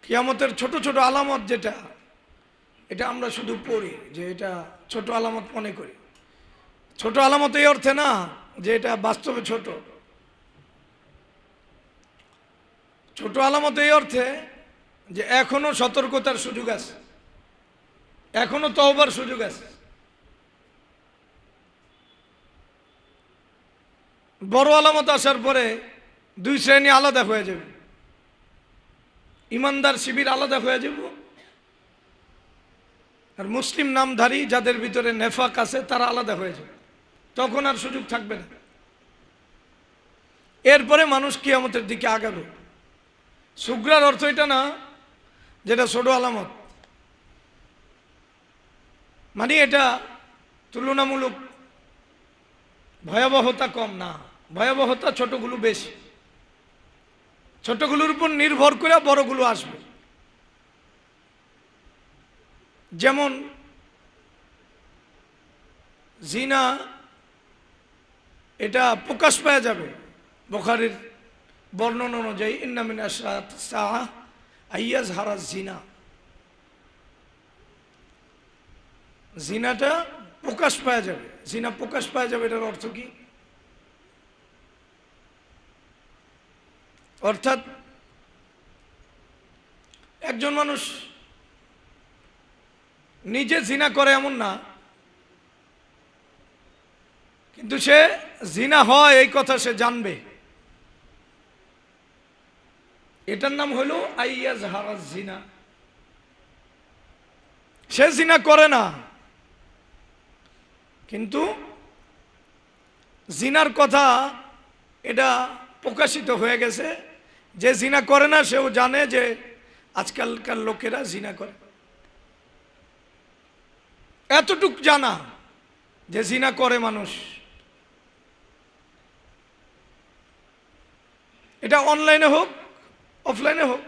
কিয়ামতের ছোট ছোট আলামত যেটা, এটা আমরা শুধু পড়ি যে এটা ছোট আলামত মনে করি। ছোট আলামত এই অর্থে না যে এটা বাস্তবে ছোট। ছোট আলামত এই অর্থে যে এখনো সতর্কতার সুযোগ আছে, এখনো তওবার সুযোগ আছে। বড় আলামত আসার পরে দুই শ্রেণী আলাদা হয়ে যাবে, ইমানদার শিবির আলাদা হয়ে যাব, আর মুসলিম নামধারী যাদের ভিতরে নেফাক আছে তারা আলাদা হয়ে যাবে। তখন আর সুযোগ থাকবে না। এরপরে মানুষ কিয়ামতের দিকে আগাবে। সুগ্রার অর্থ এটা না যেটা ছোট আলামত, মানে এটা তুলনামূলক ভয়াবহতা কম না, ভয়াবহতা ছোটগুলো বেশি। ছোটগুলোর উপর নির্ভর করে বড়গুলো আসবে। যেমন জিনা, এটা প্রকাশ পাওয়া যাবে বুখারীর বর্ণনা অনুযায়ী, ইন্না মিন আশরাত সাআহ আইয়াজহারা জিনা। জিনাটা প্রকাশ পাওয়া যাবে। জিনা প্রকাশ পাওয়া যাবে, এটার অর্থ কি? অর্থাৎ একজন মানুষ নিজে জিনা করে এমন না, কিন্তু সে জিনা হয় এই কথা সে জানবে। এটার নাম হলো আইয়াজহারা জিনা। সে জিনা করে না, কিন্তু জিনার কথা এটা প্রকাশিত হয়ে গেছে। যে জিনা করে না সেও জানে যে আজকালকার লোকেরা জিনা করে। এতটুক জানা যে জিনা করে মানুষ, এটা অনলাইনে হোক অফলাইনে হোক।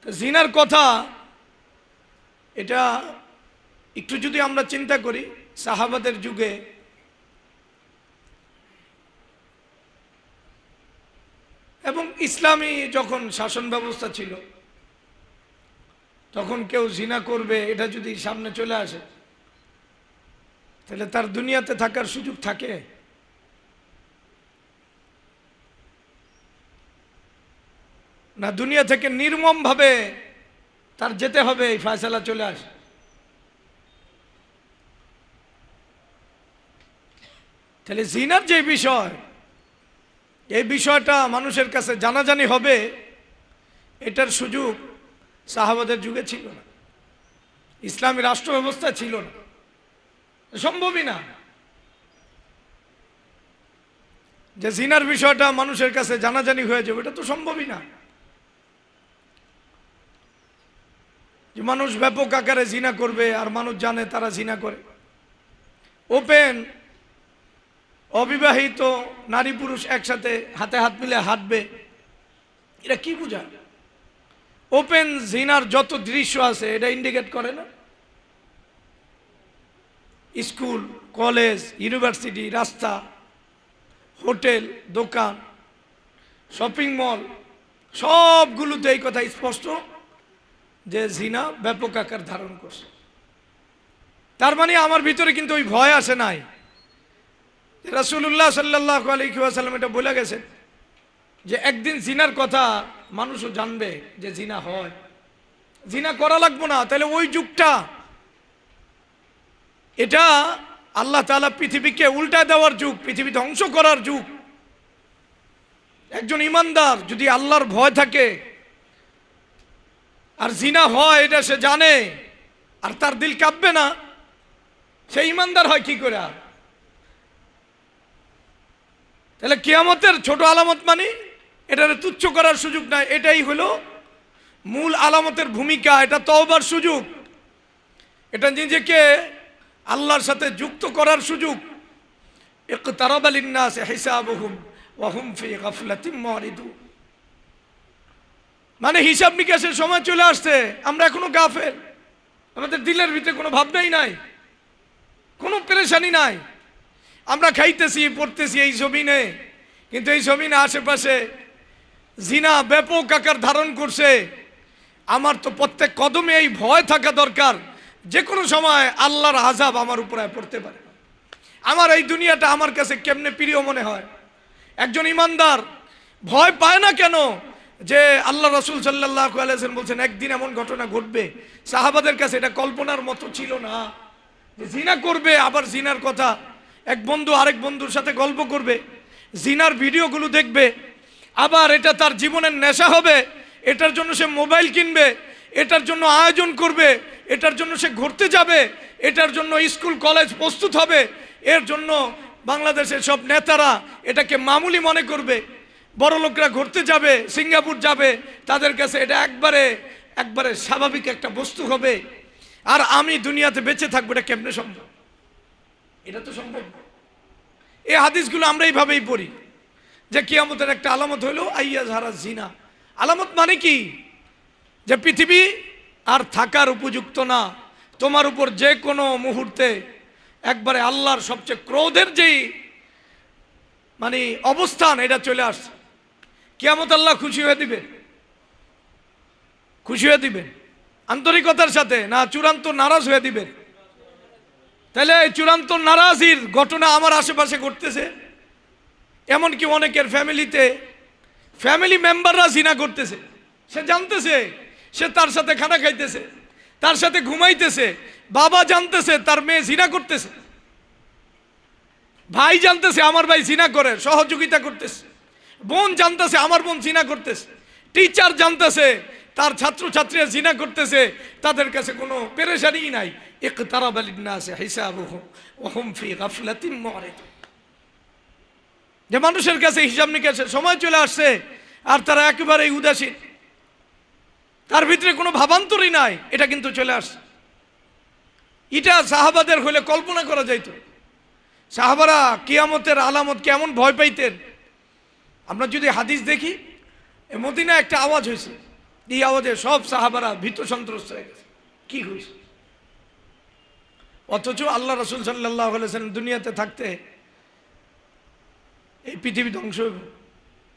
জিনার কথা এটা একটু যদি আমরা চিন্তা করি, সাহাবাদের যুগে এবং ইসলামী যখন শাসন ব্যবস্থা ছিল, তখন কেউ জিনা করবে এটা যদি সামনে চলে আসে, তাহলে তার দুনিয়াতে থাকার সুযোগ থাকে? না, দুনিয়া থেকে নির্মম ভাবে তার যেতে হবে, এই ফয়সালা চলে আসে। তাহলে জিনার যে বিষয়, এই বিষয়টা মানুষের কাছে জানাজানি হবে, এটার সুযোগ সাহাবাদের যুগে ছিল না, ইসলামী রাষ্ট্র ব্যবস্থা ছিল না, সম্ভবই না যে জিনার বিষয়টা মানুষের কাছে জানাজানি হয়ে যাবে। এটা তো সম্ভবই না যে মানুষ ব্যাপক আকারে জিনা করবে আর মানুষ জানে তারা জিনা করে। ওপেন অবিবাহিত নারী পুরুষ একসাথে হাতে হাত মিলে হাঁটবে, এটা কি বোঝা? ওপেন জিনার যত দৃশ্য আছে এটা ইন্ডিকেট করে না? স্কুল, কলেজ, ইউনিভার্সিটি, রাস্তা, হোটেল, দোকান, শপিং মল, সবগুলোতে এই কথা স্পষ্ট যে জিনা ব্যাপক আকার ধারণ করছে। তার মানে আমার ভিতরে কিন্তু ওই ভয় আসে নাই। রাসূলুল্লাহ সাল্লাল্লাহু আলাইহি ওয়াসাল্লাম এটা বলে গেছেন যে একদিন জিনার কথা মানুষও জানবে যে জিনা হয়। জিনা করা লাগবো না, তাহলে ওই যুগটা, এটা আল্লাহ তাআলা পৃথিবীকে উল্টা দেওয়ার যুগ, পৃথিবী ধ্বংস করার যুগ। একজন ইমানদার যদি আল্লাহর ভয় থাকে আর জিনা হয় এটা সে জানে, আর তার দিল কাঁপবে না, সে ইমানদার হয় কি করে? তাহলে কিয়ামতের ছোট আলামত মানে এটারে তুচ্ছ করার সুযোগ নাই। এটাই হলো মূল আলামতের ভূমিকা। এটা তওবার সুযোগ, এটা নিজেকে আল্লাহর সাথে যুক্ত করার সুযোগ। ইকতারাবা লিন-নাস হিসাবুহুম ওয়া হুম ফি গাফলাতিন মুরিদুন, মানে হিসাব নিকাশের সময় চলে আসছে, আমরা এখনো গাফেল। আমাদের দিলের ভিতরে কোনো ভাবনাই নাই, কোনো পেরেশানি নাই। আমরা খাইতেছি পড়তেছি এই জমিনে, কিন্তু এই জমিনে আশেপাশে জিনা ব্যাপক আকার ধারণ করছে। আমার তো প্রত্যেক কদমে এই ভয় থাকা দরকার, যে কোনো সময় আল্লাহর আযাব আমার উপরে পড়তে পারে। আমার এই দুনিয়াটা আমার কাছে কেমনে প্রিয় মনে হয়। একজন ইমানদার ভয় পায় না কেন? যে আল্লাহ রাসূল সাল্লাল্লাহু আলাইহি ওয়াসাল্লাম বলছেন একদিন এমন ঘটনা ঘটবে, সাহাবাদের কাছে এটা কল্পনার মতো ছিল না যে জিনা করবে, আবার জিনার কথা এক বন্ধু আরেক বন্ধুর সাথে গল্প করবে, জিনার ভিডিওগুলো দেখবে, আবার এটা তার জীবনের নেশা হবে, এটার জন্য সে মোবাইল কিনবে, এটার জন্য আয়োজন করবে, এটার জন্য সে ঘুরতে যাবে, এটার জন্য স্কুল কলেজ প্রস্তুত হবে, এর জন্য বাংলাদেশের সব নেতারা এটাকে মামুলি মনে করবে। বড় লোকরা ঘুরতে যাবে, সিঙ্গাপুর যাবে, তাদের কাছে এটা একবারে একবারে স্বাভাবিক একটা বস্তু হবে। আর আমি দুনিয়াতে বেঁচে থাকবো, এটা কেমনে সম্ভব? এটা তো সম্ভব না। এই হাদিসগুলো আমরা এইভাবেই পড়ি যে কিয়ামতের একটা আলামত হলো আইয়া ঝারা জিনা। আলামত মানে কি? যে পৃথিবী আর থাকার উপযুক্ত না, তোমার উপর যে কোনো মুহূর্তে একবারে আল্লাহর সবচেয়ে ক্রোধের যেই মানে অবস্থান, এটা চলে আসছে। কিয়ামত আল্লাহ খুশি হয়ে দিবেন, খুশি হয়ে দিবেন আন্তরিকতার সাথে, না চূড়ান্ত নারাজ হয়ে দিবেন? তাহলে এই চূড়ান্ত নারাজির ঘটনা আমার আশেপাশে ঘটতেছে। এমনকি অনেকের ফ্যামিলিতে ফ্যামিলি মেম্বাররা জিনা করতেছে, সে জানতেছে, সে তার সাথে খানা খাইতেছে, তার সাথে ঘুমাইতেছে, বাবা জানতেছে তার মেয়ে জিনা করতেছে, ভাই জানতেছে আমার ভাই জিনা করে সহযোগিতা করতেছে, বোন জানতেছে আমার বোন জিনা করতেছে, টিচার জানতেছে তার ছাত্রছাত্রীরা জিনা করতেছে, তাদের কাছে কোনো পেরেশানি নাই। ইকতারাবা লিন-নাসি হিসাবুহুম ওয়া হুম ফি গাফলাতিন মু'রিদুন। যে মানুষের কাছে হিসাব নিকাশের সময় চলে আসছে আর তারা একেবারেই উদাসীন, তার ভিতরে কোনো ভাবান্তরই নাই, এটা কিন্তু চলে আসছে। এটা সাহাবাদের হলে কল্পনা করা যাইত। সাহাবারা কিয়ামতের আলামত কেমন ভয় পাইতেন। আমরা যদি হাদিস দেখি, মদিনা একটা আওয়াজ হয়েছে, এই আওয়াজে সব সাহাবারা ভীত সন্ত্রস্ত হয়ে গেছে, কি হয়েছে? অথচ আল্লাহ রাসূল সাল্লাল্লাহু আলাইহি ওয়াসাল্লাম দুনিয়াতে থাকতে এই পৃথিবী ধ্বংস হবে,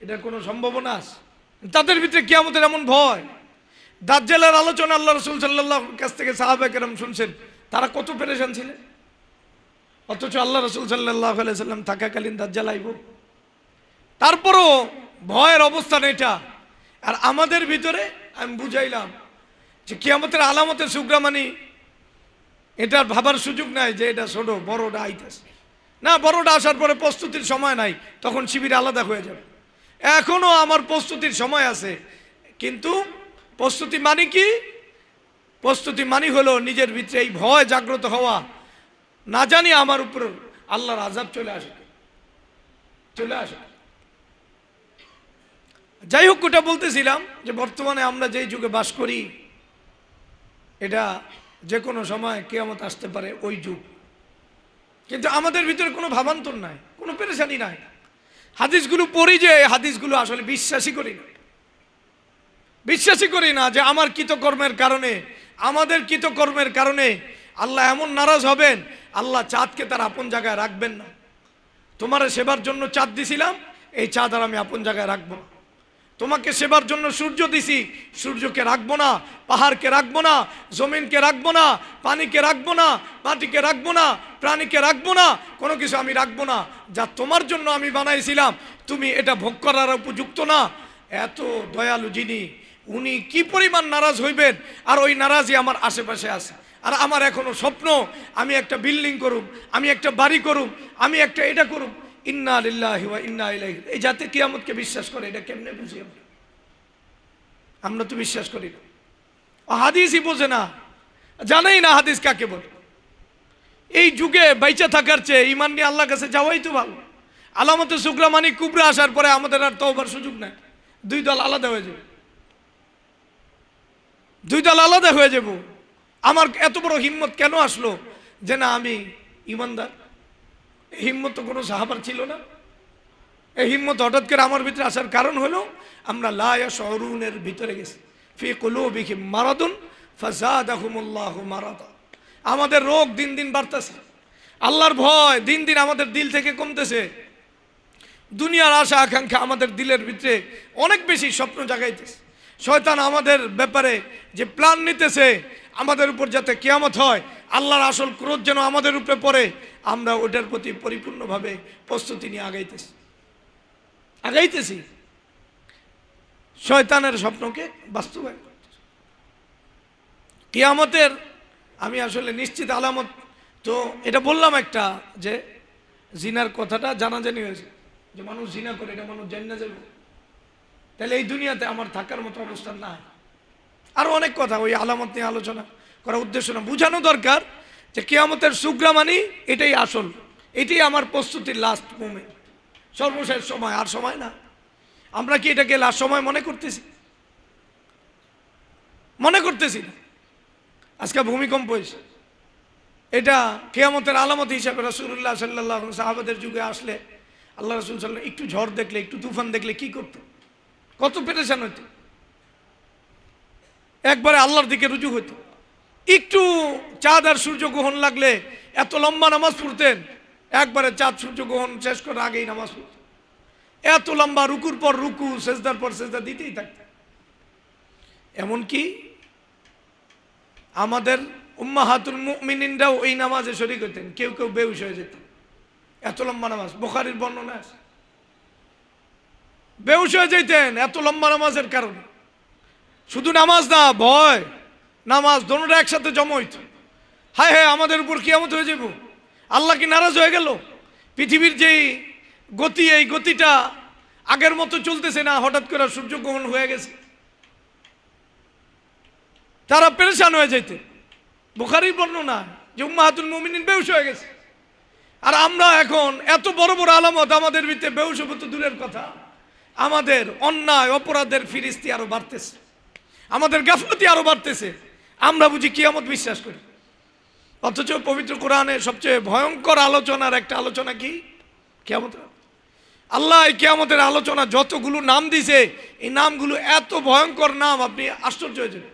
এটার কোনো সম্ভাবনা আছে? তাদের ভিতরে কিয়ামতের এমন ভয়। দাজ্জালের আলোচনা আল্লাহ রাসূল সাল্লাল্লাহু কাছ থেকে সাহাবা কেরাম শুনছেন, তারা কত পেরেশান ছিলেন। অথচ আল্লাহ রাসূল সাল্লাল্লাহু আলাইহি ওয়াসাল্লাম থাকাকালীন দাজ্জাল আইব, তারপরও ভয়ের অবস্থান এটা। আর আমাদের ভিতরে আমি বুঝাইলাম যে কিয়ামতের আলামতের সুগ্রামানি, এটার ভাবার সুযোগ নাই যে এটা ছোট, বড়টা আইতেছে না। বড়টা আসার পরে প্রস্তুতির সময় নাই, তখন শিবির আলাদা হয়ে যাবে। এখনো আমার প্রস্তুতির সময় আছে, কিন্তু প্রস্তুতি মানে কি? প্রস্তুতি মানে হলো নিজের ভিতরে এই ভয় জাগ্রত হওয়া, না জানি আমার উপর আল্লাহর আযাব চলে আসে, চলে আসে। যাই হোক, ওটা বলতেছিলাম যে বর্তমানে আমরা যেই যুগে বাস করি, এটা যে কোনো সময় কিয়ামত আসতে পারে, ওই যুগ। কিন্তু আমাদের ভিতরে কোনো ভাবান্তর নাই, কোনো পেরেশানি নাই। হাদিসগুলো পড়ি যে হাদিসগুলো আসলে বিশ্বাসই করি না, বিশ্বাসই করি না যে আমার কৃতকর্মের কারণে, আমাদের কৃতকর্মের কারণে আল্লাহ এমন নারাজ হবেন, আল্লাহ চাঁদকে তার আপন জায়গায় রাখবেন না। তোমার সেবার জন্য চাঁদ দিছিলাম, এই চাঁদ আর আমি আপন জায়গায় রাখবো না। তোমাকে সেবার জন্য সূর্য দিছি, সূর্যকে রাখবো না, পাহাড়কে রাখবো না, জমিনকে রাখবো না, পানিকে রাখবো না, মাটিকে রাখবো না, প্রাণীকে রাখবো না, কোনো কিছু আমি রাখবো না। যা তোমার জন্য আমি বানাইছিলাম, তুমি এটা ভোগ করার উপযুক্ত না। এত দয়ালু যিনি, উনি কি পরিমাণ নারাজ হইবেন, আর ওই নারাজই আমার আশেপাশে আছে। আর আমার এখনো স্বপ্ন, আমি একটা বিল্ডিং করুম, আমি একটা বাড়ি করুম, আমি একটা এটা করুম। ইন্না লিল্লাহি ওয়া ইন্না ইলাইহি। এই জাতি কিয়ামতকে বিশ্বাস করে, এটা কেমনে বুঝি আমরা? তো বিশ্বাস করি না, হাদিসই বোঝে না, জানেই না হাদিস কাকে বলে। এই যুগে বাইচা থাকার চেয়ে ঈমান নিয়ে আল্লাহর কাছে যাওয়াই তো ভালো। আলামতে সুগরা মানে কুবরা আসার পরে আমাদের আর তওবার সুযোগ নাই, দুই দল আলাদা হয়ে যাবে, দুই দল আলাদা হয়ে যাব। আমার এত বড় হিম্মত কেন আসলো যে না আমি ঈমানদার? এই হিম্মত তো কোনো সাহাবার ছিল না। এই হিম্মত হঠাৎ করে আমার ভিতরে আসার কারণ হলো আমরা লা ইয়াশউরুনের ভিতরে গেছি। ফি কুলুবিহিম মারাদুন ফাযাদাহুমুল্লাহু মারাদা। আমাদের রোগ দিন দিন বাড়তেছে, আল্লাহর ভয় দিন দিন আমাদের দিল থেকে কমতেছে। দুনিয়ার আশা আকাঙ্ক্ষা আমাদের দিলের ভিতরে অনেক বেশি স্বপ্ন জাগাইতেছে। শয়তান আমাদের ব্যাপারে যে প্ল্যান নিতেছে আমাদের উপর যাতে কিয়ামত হয়, আল্লাহর আসল ক্রোধ যেন আমাদের উপরে পড়ে, আমরা ওটার প্রতি পরিপূর্ণভাবে প্রস্তুতি নিয়ে আগাইতেছি শয়তানের স্বপ্নকে বাস্তবায়ন করতেছি। কিয়ামতের আমি আসলে নিশ্চিত আলামত তো এটা বললাম একটা, যে জিনার কথাটা জানাজানি হয়েছে, যে মানুষ জিনা করে, এটা মানুষ জানি না যাবে, তাহলে এই দুনিয়াতে আমার থাকার মতো অবস্থান নাই। আরো অনেক কথা ওই আলামত নিয়ে আলোচনা করার উদ্দেশ্য না, বুঝানো দরকার যে কিয়ামতের সুগ্রা মানি এটাই আসল, এটাই আমার প্রস্তুতির লাস্ট মোমেন্ট, সর্বশেষ সময়, আর সময় না। আমরা কি এটাকে লাস্ট সময় মনে করতেছি? না। আজকে ভূমিকম্প হয়েছে, এটা কিয়ামতের আলামত হিসাবে রাসূলুল্লাহ সাল্লাল্লাহু আলাইহি ওয়াসাল্লাম সাহাবাদের যুগে আসলে আল্লাহ রাসূল সাল্লাল্লাহু আলাইহি ওয়াসাল্লাম একটু ঝড় দেখলে, একটু তুফান দেখলে কি করতো, কত পেরেশান হইতো, একবারে আল্লাহর দিকে রুজু হইতো। একটু চাঁদ আর সূর্য গ্রহণ লাগলে এত লম্বা নামাজ পড়তেন, একবারে চাঁদ সূর্য গ্রহণ শেষ করার আগেই নামাজ পড়তেন, এত লম্বা, রুকুর পর রুকু, সেজদার পর সেজদা দিতেই থাকতেন। এমনকি আমাদের উম্মাহাতুল মুমিনিনরাও এই নামাজে শরীক হতেন, কেউ কেউ বেহুশ হয়ে যেত, এত লম্বা নামাজ। বুখারীর বর্ণনা আছে, বেহুশ হয়ে যেতেন এত লম্বা নামাজের কারণে। শুধু নামাজ না, ভয় নামাজ দোনোটা একসাথে জমা হইত। হায় হায়, আমাদের উপর কিয়ামত হয়ে যাব, আল্লাহ কি নারাজ হয়ে গেল, পৃথিবীর যেই গতি, এই গতিটা আগের মতো চলতেছে না, হঠাৎ করে সূর্যগ্রহণ হয়ে গেছে। তারা পেরেশান হয়ে যাইতে। বুখারীর বর্ণনা যে উম্মাহাতুল মুমিনিন বেহুশ হয়ে গেছে। আর আমরা এখন এত বড় বড় আলামত আমাদের ভিতরে, বেহুশ হবো তো দূরের কথা, আমাদের অন্যায় অপরাধের ফিরিস্তি আরো বাড়তেছে, আমাদের গাফলতি আরো বাড়তেছে। আমরা বুঝি কিয়ামত বিশ্বাস করি, অথচ পবিত্র কোরআনে সবচেয়ে ভয়ঙ্কর আলোচনার একটা আলোচনা কি কিয়ামত। আল্লাহ এই কিয়ামতের আলোচনা যতগুলো নাম দিছে, এই নামগুলো এত ভয়ঙ্কর নাম, আপনি আশ্চর্য হয়ে যাবেন।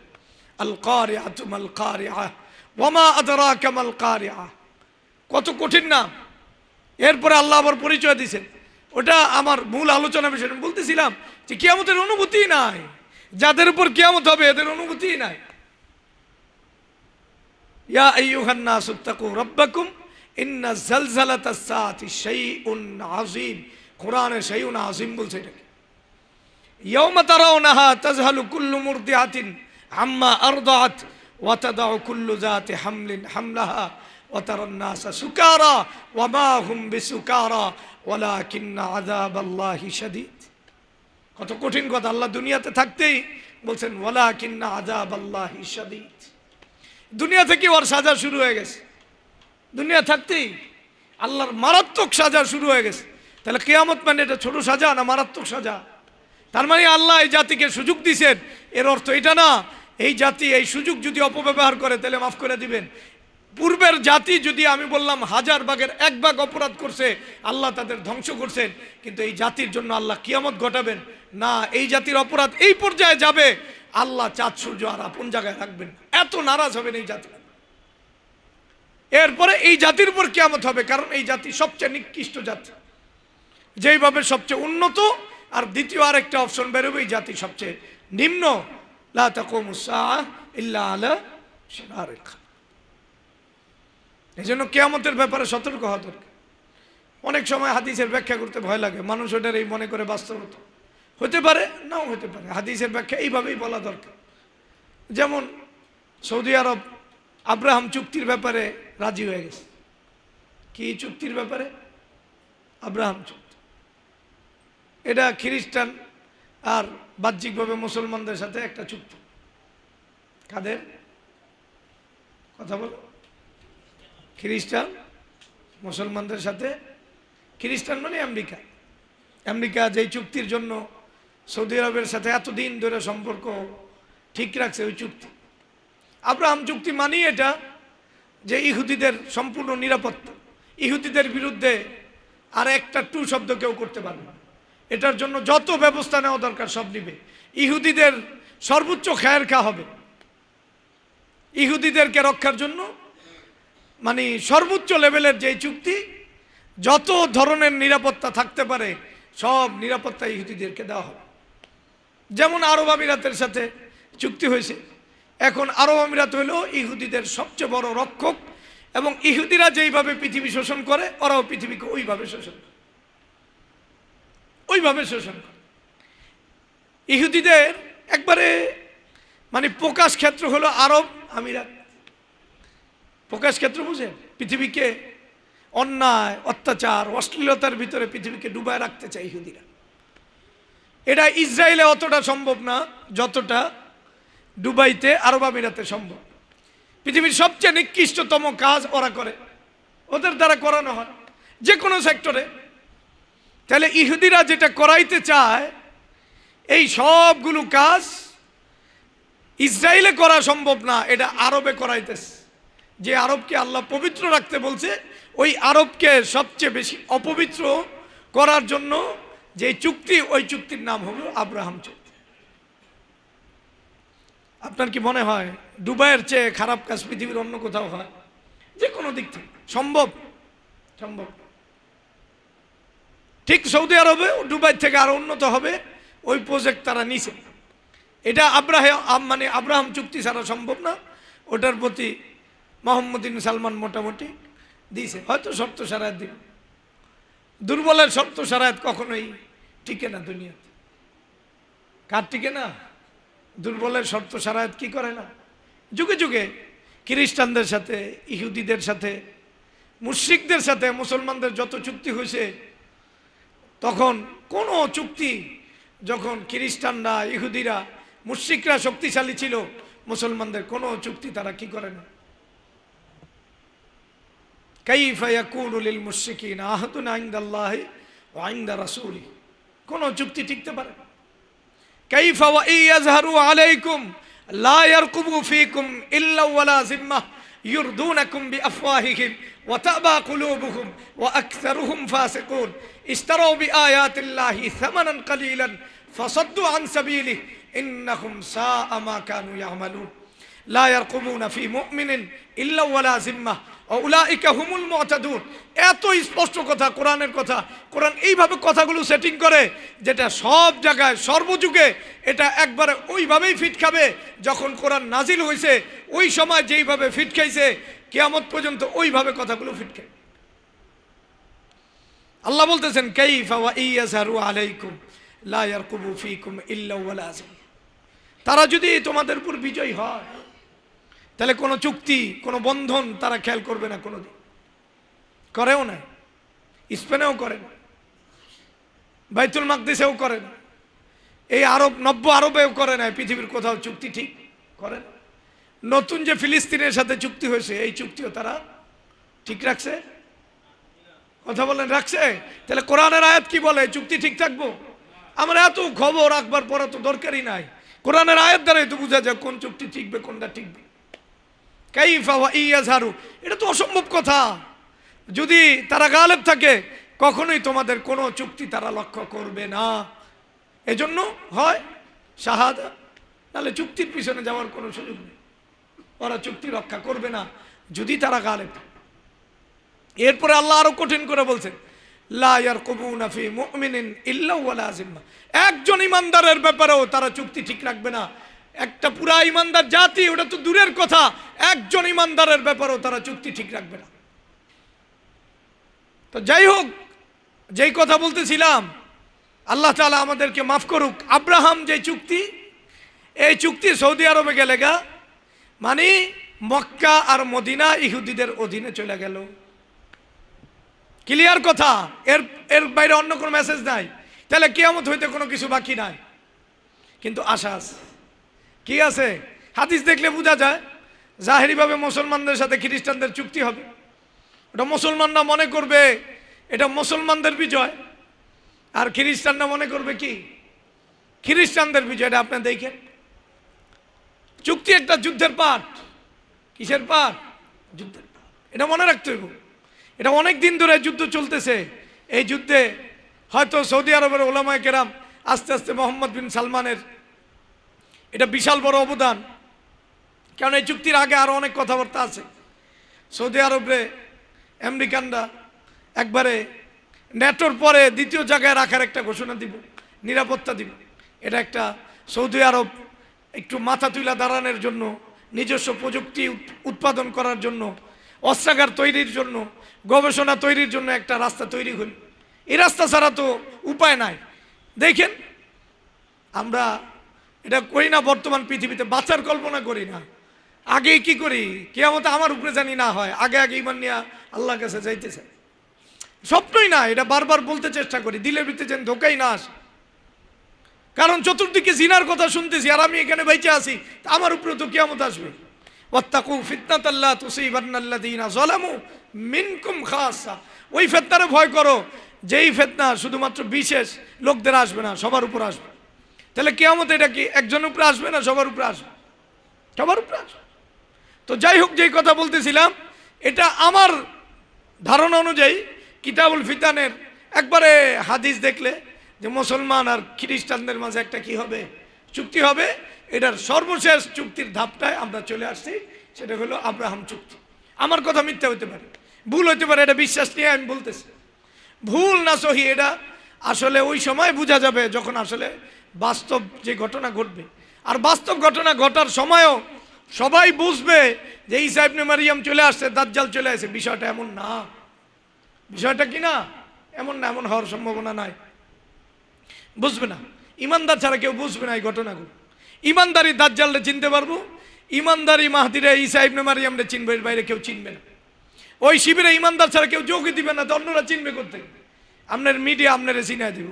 আল কারিআতু মাল কারিআহ ওয়া মা আদরাকা মাল কারিআহ, কত কঠিন নাম। এরপরে আল্লাহ আবার পরিচয় দিয়েছেন, ওটা আমার মূল আলোচনা বিষয়। আমি বলতেছিলাম যে কিয়ামতের অনুভূতি নাই, যাদের উপর কিয়ামত হবে এদের অনুভূতি নাই। ইয়া আইয়ুহান নাসু তাকু রাব্বাকুম ইন্না জালজালাতাস সাআতি শাইউন আযীম। কোরআনে শাইউন আযীম বলছে এটাকে। ইয়াওমা তারাউনাহা তাযহালু কুল্লু মুরদিআতিন আম্মা আরদাআত ওয়া তাদাউ কুল্লু যাতি হামলিন হামলাহা ওয়া তারান নাসা সুকারা ওয়া মা হুম বিসুকারা ওয়ালাকিন্না আযাবাল্লাহি শাদীদ। কত কঠিন কথা। আল্লাহ দুনিয়াতে থাকতেই বলছেন ওয়ালাকিন্না আযাবাল্লাহি শাদীদ। দুনিয়া থেকে ওর সাজা শুরু হয়ে গেছে, দুনিয়া থাকতেই আল্লাহর মারাত্মক সাজা শুরু হয়ে গেছে। তাহলে কিয়ামত মানে এটা ছোট সাজা না মারাত্মক সাজা? তার মানে আল্লাহ এই জাতিকে সুযোগ দিয়েছেন, এর অর্থ এটা না এই জাতি এই সুযোগ যদি অপব্যবহার করে তাহলে মাফ করে দিবেন। পূর্বের জাতি যদি আমি বললাম 1000 ভাগের 1 ভাগ অপরাধ করছে, আল্লাহ তাদের ধ্বংস করছেন, কিন্তু এই জাতির জন্য আল্লাহ কিয়ামত ঘটাবেন না। এই জাতির অপরাধ এই পর্যায়ে যাবে, আল্লাহ চাঁদ সূর্য আর আপন জায়গায় রাখবেন, এত নারাজ হবেন এই জাতি। এরপরে এই জাতির উপর কিয়ামত হবে, কারণ এই জাতি সবচেয়ে নিকৃষ্ট জাতি, যেইভাবে সবচেয়ে উন্নত। আর দ্বিতীয় আরেকটা অপশন বেরোবে, এই জাতি সবচেয়ে নিম্ন। লা তাকুমুস সাআহ ইল্লা আলা শিরারিল খালক। এজন্য কিয়ামতের ব্যাপারে সতর্ক হওয়া দরকার। অনেক সময় হাদিসের ব্যাখ্যা করতে ভয় লাগে, মানুষ ওটার এই মনে করে বাস্তবতা হতে পারে, নাও হতে পারে। হাদিসের ব্যাখ্যা এইভাবেই বলা দরকার। যেমন সৌদি আরব আব্রাহাম চুক্তির ব্যাপারে রাজি হয়ে গেছে। কি চুক্তির ব্যাপারে? আব্রাহাম চুক্তি। এটা খ্রিস্টান আর বাহ্যিকভাবে মুসলমানদের সাথে একটা চুক্তি। কাদের কথা বলো? খ্রিস্টান মুসলমানদের সাথে। খ্রিস্টান মানে আমেরিকা। আমেরিকা যেই চুক্তির জন্য সৌদি আরবের সাথে এতদিন ধরে সম্পর্ক ঠিক রাখছে, ওই চুক্তি। আব্রাহাম চুক্তি মানি এটা যে ইহুদিদের সম্পূর্ণ নিরাপত্তা, ইহুদিদের বিরুদ্ধে আর একটা টু শব্দ কেউ করতে পারবে না। এটার জন্য যত ব্যবস্থা নেওয়া দরকার সব নিবে। ইহুদিদের সর্বোচ্চ খায়ের খা হবে, ইহুদিদেরকে রক্ষার জন্য মানে সর্বোচ্চ লেভেলের যে চুক্তি, যত ধরনের নিরাপত্তা থাকতে পারে সব নিরাপত্তা ইহুদিদেরকে দেওয়া হবে। যেমন আরব আমিরাতের সাথে চুক্তি হয়েছে, এখন আরব আমিরাত হলো ইহুদিদের সবচেয়ে বড় রক্ষক, এবং ইহুদিরা যেইভাবে পৃথিবী শোষণ করে ওরাও পৃথিবীকে ওইভাবে শোষণ করে, ওইভাবে শোষণ করে। ইহুদিদের একবারে মানে প্রকাশ ক্ষেত্র হলো আরব আমিরাত। প্রকাশ ক্ষেত্র বুঝেন? পৃথিবীকে অন্যায়, অত্যাচার, অশ্লীলতার ভিতরে পৃথিবীকে ডুবায় রাখতে চায় ইহুদিরা। এটা ইসরায়েলে অতটা সম্ভব না যতটা দুবাইতে, আরব আমিরাতে সম্ভব। পৃথিবীর সবচেয়ে নিকৃষ্টতম কাজ ওরা করে, ওদের দ্বারা করানো হয় যে কোনো সেক্টরে। তাহলে ইহুদিরা যেটা করাইতে চায় এই সবগুলো কাজ ইসরায়েলে করা সম্ভব না, এটা আরবে করাইতেছে। যে আরবকে আল্লাহ পবিত্র রাখতে বলছে, ওই আরবকে সবচেয়ে বেশি অপবিত্র করার জন্য যে চুক্তি, ওই চুক্তির নাম হলো আব্রাহাম চুক্তি। আপনার কি মনে হয় দুবাইয়ের চেয়ে খারাপ কাজ পৃথিবীর অন্য কোথাও হয়? যে কোনো দিক থেকে সম্ভব? সম্ভব। ঠিক সৌদি আরবে দুবাই থেকে আরো উন্নত হবে, ওই প্রজেক্ট তারা নিছে। এটা আব্রাহাম চুক্তি ছাড়া সম্ভব না। ওটার প্রতি মোহাম্মদ বিন সালমান মোটামুটি দিয়েছে, হয়তো শর্ত সারায়াত দিবে। দুর্বলের শর্ত সারায়াত কখনোই টিকে না দুনিয়াতে। কার টিকে না? দুর্বলের শর্ত সারায়াত কি করে না? যুগে যুগে খ্রিস্টানদের সাথে, ইহুদিদের সাথে, মুশরিকদের সাথে মুসলমানদের যত চুক্তি হয়েছে, তখন কোনো চুক্তি, যখন খ্রিস্টানরা, ইহুদিরা, মুশরিকরা শক্তিশালী ছিল, মুসলমানদের কোনো চুক্তি তারা কি করে না। কাইফা ইয়াকুনু লিল মুশরিকিনা আহদুন ইনদাল্লাহি ওয়া ইনদা রাসূলি, কোনো চুক্তি টিকতে পারে না। কাইফা ওয়া ইয়াজহারু আলাইকুম লা ইয়ারকুবু ফীকুম ইল্লা ওয়ালা জিম্মাহ ইউরদুনাকুম বিআফওয়াহিহিম ওয়া তাবা কুলুবুহুম ওয়া আকসারুহুম ফাসিকুন ইশতারাউ বিআয়াতিল্লাহি সামানান কালীলান ফাসাদ্দু আন সাবিলিহি ইন্নাহুম সাআ মা কানু ইয়ামালুন লা ইয়ারকুবুনা ফী মুমিনিন ইল্লা ওয়ালা জিম্মাহ উলাইকা হুমুল মুতাদুন। এত স্পষ্ট কথা, কোরআনের কথা। কোরআন এইভাবে কথাগুলো সেটিং করে যেটা সব জায়গায় সর্বযুগে এটা একবারে ওইভাবেই ফিট খাবে। যখন কোরআন নাজিল হয়েছে ওই সময় যেইভাবে ফিট খাইছে, কিয়ামত পর্যন্ত ওইভাবে কথাগুলো ফিট খায়। আল্লাহ বলতেছেন কাইফা ওয়া ইয়াজহারু আলাইকুম লা ইয়ারকুবু ফীকুম ইল্লা ওয়ালা জিম্মাহ। তারা যদি তোমাদের উপর বিজয় হয়, তাহলে কোনো চুক্তি, কোনো বন্ধন তারা খেয়াল করবে না, কোনোদিন করেও না। স্পেনেও করে না, বাইতুল মাকদিসেও করে না, এই আরব, নব্য আরবেও করে না, পৃথিবীর কোথাও চুক্তি ঠিক করে না। নতুন যে ফিলিস্তিনের সাথে চুক্তি হয়েছে, এই চুক্তিও তারা ঠিক রাখছে? কথা বলেন, রাখছে? তাহলে কোরআনের আয়াত কি বলে? চুক্তি ঠিক থাকবো? আমরা এত খবর রাখবার পরে তো দরকারই নাই। কোরআনের আয়াত দ্বারাই তো বোঝা যায় কোন চুক্তি ঠিকবে, কোনটা ঠিকবে। কাইফা ওয়া ইয়াজহারু, এটা তো অসম্ভব কথা। যদি তারা গালেব থাকে, কখনোই তোমাদের কোনো চুক্তি তারা লক্ষ্য করবে না। এজন্য হয় শাহাদা, নাহলে চুক্তির পিছনে যাওয়ার কোনো সুযোগ নেই। ওরা চুক্তি রক্ষা করবে না যদি তারা গালেব। এরপরে আল্লাহ আরো কঠিন করে বলছেন, লা ইয়ারকুবুনা ফী মুমিনিন ইল্লা ওয়ালা জিম্মাহ। একজন ইমানদারের ব্যাপারেও তারা চুক্তি ঠিক রাখবে না। একটা পুরা ইমানদার জাতি, ওটা তো দূরের কথা, একজন ইমানদারের ব্যাপারেও তারা চুক্তি ঠিক রাখবে না। তো যাই হোক, যেই কথা বলতেছিলাম, আল্লাহ তাআলা আমাদেরকে মাফ করুক। আব্রাহাম যে চুক্তি, এই চুক্তি সৌদি আরবে গেলে গা মানে মক্কা আর মদিনা ইহুদিদের অধীনে চলে গেল। ক্লিয়ার কথা, এর বাইরে অন্য কোনো মেসেজ নাই। তাহলে কিয়ামত হইতে কোনো কিছু বাকি নাই, কিন্তু আশা আছে। কি আছে? হাদিস দেখলে বোঝা যায়, জাহেরিভাবে মুসলমানদের সাথে খ্রিস্টানদের চুক্তি হবে। ওটা মুসলমানরা মনে করবে এটা মুসলমানদের বিজয়, আর খ্রিস্টানরা মনে করবে কি খ্রিস্টানদের বিজয়। এটা আপনি দেখেন, চুক্তি একটা যুদ্ধের পাঠ। কিসের পাঠ? যুদ্ধের পাঠ। এটা মনে রাখতে হইব। এটা অনেক দিন ধরে যুদ্ধ চলতেছে। এই যুদ্ধে হয়তো সৌদি আরবের ওলামায়ে কেরাম আস্তে আস্তে মোহাম্মদ বিন সালমানের এটা বিশাল বড় অবদান। কারণ এই চুক্তির আগে আরো অনেক কথাবার্তা আছে। সৌদি আরবে আমেরিকানরা একবারে ন্যাটোর পরে দ্বিতীয় জায়গায় রাখার একটা ঘোষণা দিব, নিরাপত্তা দিব। এটা একটা সৌদি আরব একটু মাথা তুলা দাঁড়ানোর জন্য, নিজস্ব প্রযুক্তি উৎপাদন করার জন্য, অস্ত্রাগার তৈরির জন্য, গবেষণা তৈরির জন্য একটা রাস্তা তৈরি হল। এই রাস্তা ছাড়া তো উপায় নাই। দেখেন আমরা এটা করি না, বর্তমান পৃথিবীতে বাঁচার কল্পনা করি না। আগে কি করি, কিয়ামত আমার উপরে জানি না হয়, আগে আগে ইমান নিয়ে আল্লাহর কাছে যাইতেছে। স্বপ্নই না, এটা বারবার বলতে চেষ্টা করি, দিলের ভিতরে যেন ধোকাই না আসে। কারণ চতুর্দিকে জিনার কথা শুনতেছি, আর আমি এখানে বেঁচে আছি, আমার উপরে তো কিয়ামত আসবে। ওয়াত্তাকু ফিতনাতাল্লা তুসিবান্নাল্লাযীনা যালামু মিনকুম খাসসা। ওই ফিতনারে ভয় করো যেই ফিতনা শুধুমাত্র বিশেষ লোকদের আসবে না, সবার উপর আসবে। তাহলে কিয়ামত এটা কি একজনের উপরে আসবে না সবার উপরে আসবে? সবার উপরে আসবে। তো যাই হোক, যেই কথা বলতেছিলাম, এটা আমার ধারণা অনুযায়ী কিতাবুল ফিতানের একবারে হাদিস দেখলে যে মুসলমান আর খ্রিস্টানদের মাঝে একটা কি হবে, চুক্তি হবে। এটার সর্বশেষ চুক্তির ধাপটায় আমরা চলে আসছি, সেটা হলো আব্রাহাম চুক্তি। আমার কথা মিথ্যা হতে পারে, ভুল হতে পারে, এটা বিশ্বাস নিয়ে আমি বলতেছি। ভুল না সহি এটা আসলে ওই সময় বোঝা যাবে যখন আসলে বাস্তব যে ঘটনা ঘটবে। আর বাস্তব ঘটনা ঘটার সময়ও সবাই বুঝবে যে ঈসা ইবনে মারইয়াম চলে আসছে, দাজ্জাল চলে আসে। বিষয়টা এমন না, বিষয়টা কি না এমন না, এমন হওয়ার সম্ভাবনা নাই। বুঝবে না, ইমানদার ছাড়া কেউ বুঝবে না এই ঘটনাগুলো। ইমানদারি দাজ্জালরে চিনতে পারবো, ইমানদারি মাহদিরে ঈসা ইবনে মারইয়ামরে চিনবে, এর বাইরে কেউ চিনবে না। ওই শিবিরে ইমানদার ছাড়া কেউ যোগই দিবে না, তো অন্যরা চিনবে করতে। আপনার মিডিয়া আপনারা চিনাই দিব,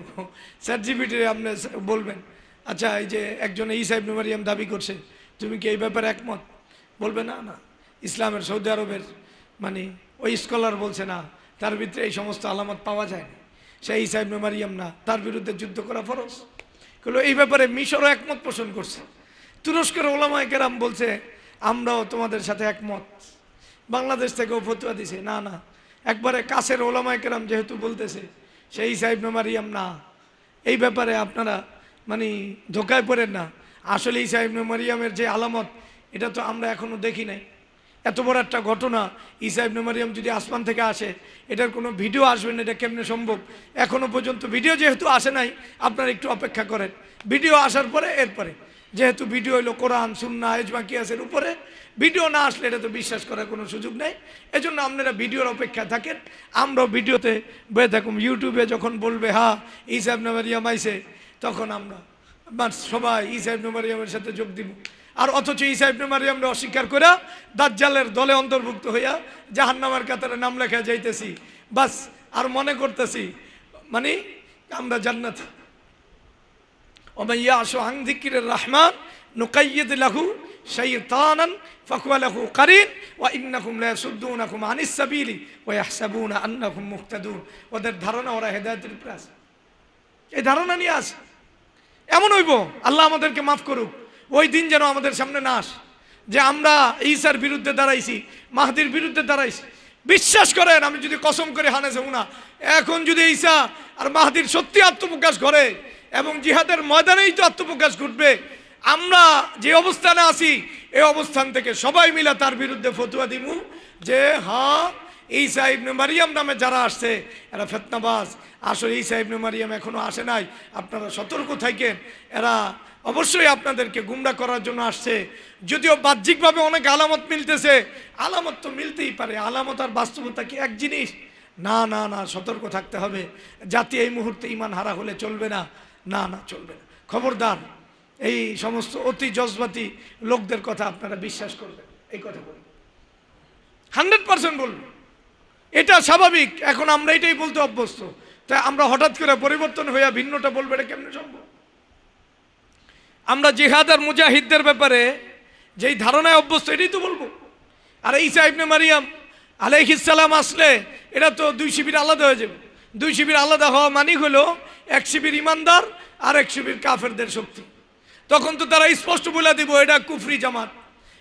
চ্যাটজিপিটি আপনি বলবেন, আচ্ছা এই যে একজন ঈসা ইবনে মারইয়াম দাবি করছে, তুমি কি এই ব্যাপারে একমত? বলবে না না, ইসলামের সৌদি আরবের মানে ওই স্কলার বলছে না, তার ভিতরে এই সমস্ত আলামত পাওয়া যায় না, সেই ঈসা ইবনে মারইয়াম না, তার বিরুদ্ধে যুদ্ধ করা ফরজ। কিন্তু এই ব্যাপারে মিশরও একমত পোষণ করছে, তুরস্কের ওলামায়ে কেরাম বলছে আমরাও তোমাদের সাথে একমত, বাংলাদেশ থেকেও ফতোয়া দিছে না না, একবারে কাছের ওলামায়ে কেরাম যেহেতু বলতেছে সেই ঈসা ইবনে মারইয়াম না, এই ব্যাপারে আপনারা মানে ধোকায় পড়েন না। আসলে ঈসা ইবনে মারইয়ামের যে আলামত, এটা তো আমরা এখনো দেখি নাই। এত বড় একটা ঘটনা, ঈসা ইবনে মারইয়াম যদি আসমান থেকে আসে, এটার কোনো ভিডিও আসবে না, এটা কেমনে সম্ভব? এখনো পর্যন্ত ভিডিও যেহেতু আসে নাই, আপনারা একটু অপেক্ষা করেন, ভিডিও আসার পরে এরপরে, যেহেতু ভিডিও হলো কোরআন সুন্নাহ ইজমা কিয়াসের উপরে, ভিডিও না আসলে এটা তো বিশ্বাস করার কোনো সুযোগ নেই। এজন্য আপনারা ভিডিওর অপেক্ষা থাকেন, আমরাও ভিডিওতে বয়ে থাকুন। ইউটিউবে যখন বলবে হ্যাঁ ঈসা ইবনে মারইয়াম আইছে, তখন আমরা সবাই ঈসা ইবনে মারইয়ামের সাথে যোগ দিব। আর অথচ ঈসা ইবনে মারইয়ামকে অস্বীকার করে দাজ্জালের দলে অন্তর্ভুক্ত হইয়া জাহান্নামের কাতারে নাম লেখা যাইতেছি, বাস আর মনে করতেছি মানে আমরা জান্নাত। ওমান ইয়াশু আন যিকরির রহমান নুকাইয়িদ লাহু শাইতানান ফাহুয়া লাহু কারিন ওয়া ইন্নাকুম লা ইয়াসুদ্দুনাকুম আনিস সাবিলি ওয়া ইয়াহসাবুনা আন্নাকুম মুহতাদুন। ওদের ধারণা ওরা হেদায়েতের উপরে আছে, এই ধারণা নিয়ে আসে। এমন হইব, আল্লাহ আমাদেরকে মাফ করুক, ওই দিন যেন আমাদের সামনে না আসে যে আমরা ঈসার বিরুদ্ধে দাঁড়াইছি, মাহদির বিরুদ্ধে দাঁড়াইছি। বিশ্বাস করেন, আমি যদি কসম করে হানেছে না, এখন যদি ঈসা আর মাহদির সত্যি আত্মপ্রকাশ করে এবং জিহাদের ময়দানেই তো আত্মপ্রকাশ ঘটবে, আমরা যে অবস্থানে আছি এই অবস্থান থেকে সবাই মিলে তার বিরুদ্ধে ফতোয়া দিব যে হ্যাঁ ঈসা ইবনে মারইয়াম নামে যারা আসছে এরা ফিতনাবাজ। আসলে ঈসা ইবনে মারইয়াম এখনো আসে নাই, আপনারা সতর্ক থাকেন, এরা অবশ্যই আপনাদেরকে গুমরা করার জন্য আসছে। যদিও বাহ্যিকভাবে অনেক আলামত মিলতেছে, আলামত তো মিলতেই পারে, আলামত আর বাস্তবতা কি এক জিনিস? না না না, সতর্ক থাকতে হবে। জাতি এই মুহূর্তে ঈমান হারা হলে চলবে না, না না চলবে না। খবরদার, এই সমস্ত অতি জজবাতি লোকদের কথা আপনারা বিশ্বাস করবেন, এই কথা বলবেন, 100% বলবেন, এটা স্বাভাবিক। এখন আমরা এটাই বলতে অভ্যস্ত, তাই আমরা হঠাৎ করে পরিবর্তন হইয়া ভিন্নটা বলবো, এটা কেমনে সম্ভব? আমরা জিহাদ আর মুজাহিদদের ব্যাপারে যেই ধারণায় অভ্যস্ত এটাই তো বলবো। আর ঈসা ইবনে মারইয়াম আলাইহিস সালাম আসলে এটা তো দুই শিবির আলাদা হয়ে যাবে। দুই শিবির আলাদা হওয়া মানে হলো এক শিবির ইমানদার আর এক শিবির কাফেরদের শক্তি। তখন তো তারা স্পষ্ট বলে দিব এটা কুফরি জামাত,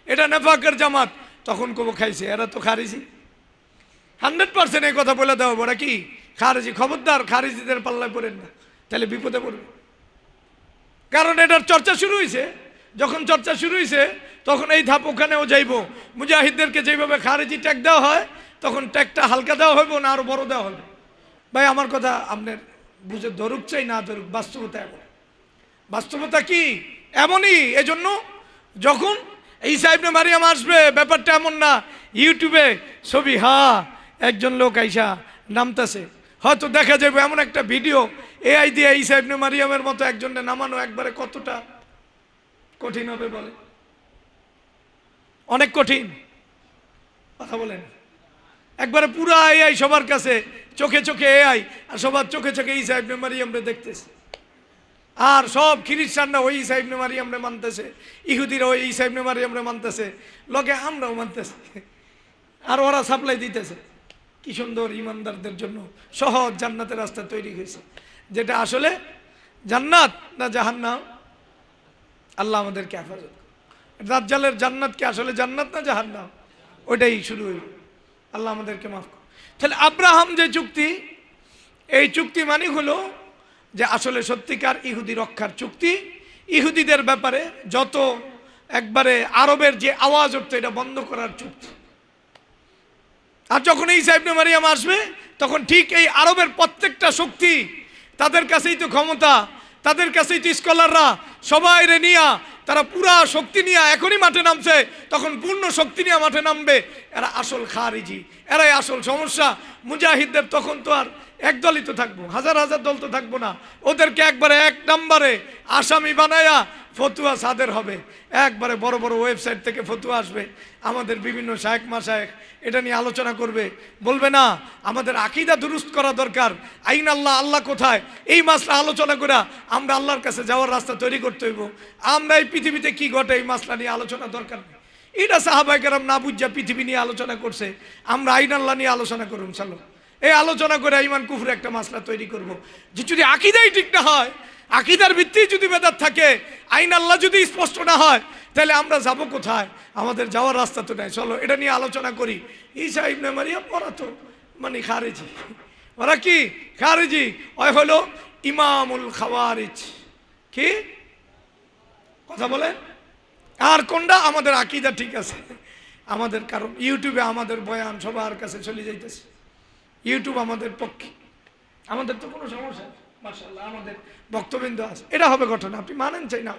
এটা নেফাকের জামাত। তখন কবো খাইছে এরা তো খারিজি, 100% এই কথা বলে দেওয়া, ওরা কি খারিজি। খবরদার খারিজিদের পাল্লায় পড়েন না, তাহলে বিপদে পড়বে। কারণ এটার চর্চা শুরু হয়েছে, যখন চর্চা শুরু হয়েছে তখন এই ধাপ ওখানেও যাইব। মুজাহিদদেরকে যেভাবে খারিজি ট্যাগ দেওয়া হয়, তখন ট্যাগটা হালকা দেওয়া হইব না আরো বড় দেওয়া হবে? ভাই আমার কথা আপনার বুঝে ধরুক চাই না ধরুক, বাস্তবতা এমন। বাস্তবতা কি এমনই। এজন্য যখন ঈসা ইবনে মারিয়াম আসবে, ব্যাপারটা এমন না ইউটিউবে ছবি, একজন লোক আইসা নামতেছে, হয়তো দেখা যাবে এমন একটা ভিডিও এআই দিয়ে ঈসা ইবনে মারিয়ামের মতো একজনের নামানো একবারে কতটা কঠিন হবে বলে? অনেক কঠিন। কথা বলেন, একবারে পুরা এআই সবার কাছে, চোখে চোখে এআই, আর সবার চোখে চোখে ঈসা ইবনে মারিয়ামরে দেখতেছে। আর সব খ্রিস্টানরা ওই ঈসা ইবনে মারিয়ামরে মানতেছে, ইহুদিরা ওই ঈসা ইবনে মারিয়ামরে মানতেছে, লগে আমরাও মানতেছে, আর ওরা সাপ্লাই দিতেছে। কি সুন্দর ইমানদারদের জন্য সহজ জান্নাতের রাস্তা তৈরি হয়েছে, যেটা আসলে জান্নাত না জাহান্নাম? আল্লাহ আমাদেরকে হেফাজত। দাজ্জালের জান্নাত কি আসলে জান্নাত না জাহান্নাম? ওইটাই শুরু হইল। আল্লাহ আমাদেরকে মাফ করুন। তাহলে আব্রাহাম যে চুক্তি, এই চুক্তি মানে হলো যে আসলে সত্যিকার ইহুদি রক্ষার চুক্তি। ইহুদিদের ব্যাপারে যত একবারে আরবের যে আওয়াজ উঠতো, এটা বন্ধ করার চুক্তি। আর যখন ঈসা ইবনে মারিয়াম আসবে, তখন ঠিক এই আরবের প্রত্যেকটা শক্তি, তাদের কাছেই তো ক্ষমতা, তাদের কাছেই তো স্কলাররা, সবাই রে নিয়া তারা পুরা শক্তি নিয়ে এখনই মাঠে নামছে, তখন পূর্ণ শক্তি নিয়ে মাঠে নামবে। এরা আসল খারিজি, এরাই আসল সমস্যা। মুজাহিদদের তখন তো আর এক দলই তো থাকবো, হাজার হাজার দল তো থাকবো না। ওদেরকে একবারে এক নম্বরে আসামি বানায়া ফতুয়া সাদের হবে। একবারে বড় বড় ওয়েবসাইট থেকে ফতুয়া আসবে, আমাদের বিভিন্ন শায়েখ মাশায়েখ এটা নিয়ে আলোচনা করবে, বলবে না আমাদের আকীদা দুরুস্ত করা দরকার, আইন আল্লাহ, আল্লাহ কোথায়, এই মাসলা আলোচনা করে আমরা আল্লাহর কাছে যাওয়ার রাস্তা তৈরি করতে হইব। আমরা এই পৃথিবীতে কি ঘটে এই মাসলা নিয়ে আলোচনা দরকার। এটা সাহাবায়ে কেরাম না বুঝা পৃথিবী নিয়ে আলোচনা করছে, আমরা আইন আল্লাহ নিয়ে আলোচনা করুন। চলো এই আলোচনা করে ইমান কুফর একটা মাসলা তৈরি করব। যে যদি আকীদাই ঠিক না হয়, আকীদার ভিত্তি যদি বেদাত থাকে, আইন আল্লাহ যদি স্পষ্ট না হয়, তাহলে আমরা যাব কোথায়? আমাদের যাওয়ার রাস্তা তো নাই। চলো এটা নিয়ে আলোচনা করি। ঈসা ইবনে মারিয়াম ওরা তো মানে খারেজি, ওরা কি খারেজি? ওই হলো ইমামুল খাওয়ারিজ। কি কথা বলে? আর কোনটা? আমাদের আকীদা ঠিক আছে আমাদের, কারণ ইউটিউবে আমাদের বয়ান সবার কাছে চলে যাইতেছে, ইউটিউব আমাদের পক্ষে, আমাদের তো কোনো সমস্যা নেই, মাশাআল্লাহ আমাদের বক্তব্য আছে। এটা হবে ঘটনা, আপনি মানেন চাই না।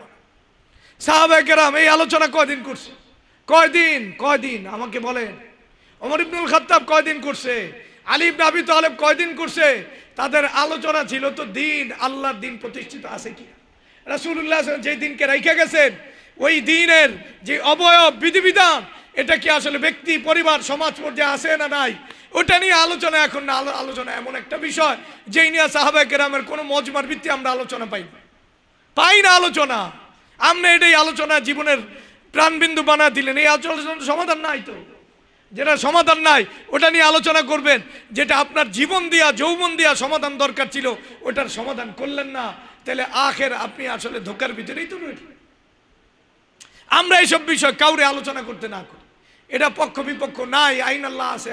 সাহাবায়ে কেরাম এই আলোচনা কয়দিন করছে? কয়দিন আমাকে বলেন। ওমর ইবনুল খাত্তাব কয়দিন করছে? আলী ইবনে আবি তালেব কয়দিন করছে? তাদের আলোচনা ছিল তো দিন, আল্লাহর দিন প্রতিষ্ঠিত আছে কি। রাসূলুল্লাহ যে দিনকে রাইখা গেছেন, ওই দিনের যে অবয়ব বিধিবিধান, এটা কি আসলে ব্যক্তি, পরিবার, সমাজ পর্যায়ে আছে না নাই, ওটা নিয়ে আলোচনা এখন না। আলোচনা এমন একটা বিষয় যেই নিয়ে সাহাবায়ে কেরামের কোনো মজমার ভিত্তি আমরা আলোচনা পাই না আলোচনা। আপনি এটাই আলোচনা জীবনের প্রাণবিন্দু বানা দিলেন, এই আলোচনার সমাধান নাই তো। যেটা সমাধান নাই ওটা নিয়ে আলোচনা করবেন, যেটা আপনার জীবন দিয়া, যৌবন দিয়া সমাধান দরকার ছিল, ওটার সমাধান করলেন না, তাহলে আখের আপনি আসলে ধোকার ভিতরেই তো রয়েছেন। আমরা এইসব বিষয় কাউরে আলোচনা করতে না করি, এটা পক্ষ বিপক্ষ নাই, আইন আল্লাহ আছে,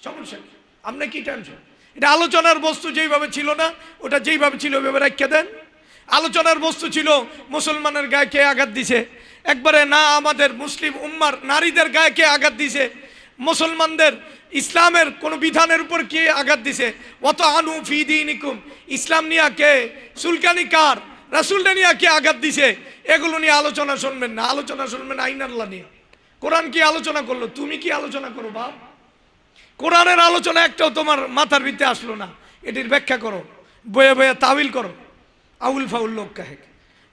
সমস্যা কি? আপনি কি টেনশন? এটা আলোচনার বস্তু যেইভাবে ছিল না, ওটা যেইভাবে ছিল ওইভাবে রাখিয়ে দেন। আলোচনার বস্তু ছিল মুসলমানের গায়ে কে আঘাত দিছে, একবারে না আমাদের মুসলিম উম্মার নারীদের গায়ে কে আঘাত দিছে, মুসলমানদের ইসলামের কোন বিধানের উপর কে আঘাত দিছে, অত আনু ফি দীনিকুম, ইসলাম নিয়ে কে সুলকানি কার, রাসূলটা নিয়ে কে আঘাত দিছে, এগুলো নিয়ে আলোচনা শুনবেন না। আলোচনা শুনবেন আইন আল্লাহ নিয়ে। কোরআন কি আলোচনা করলো, তুমি কি আলোচনা করো বাপ? কোরআনের আলোচনা একটাও তোমার মাথার ভিতরে আসলো না, এটির ব্যাখ্যা করো, বয়ে বয়ে তাবিল করো, আউল ফাউল লোক কাহেক।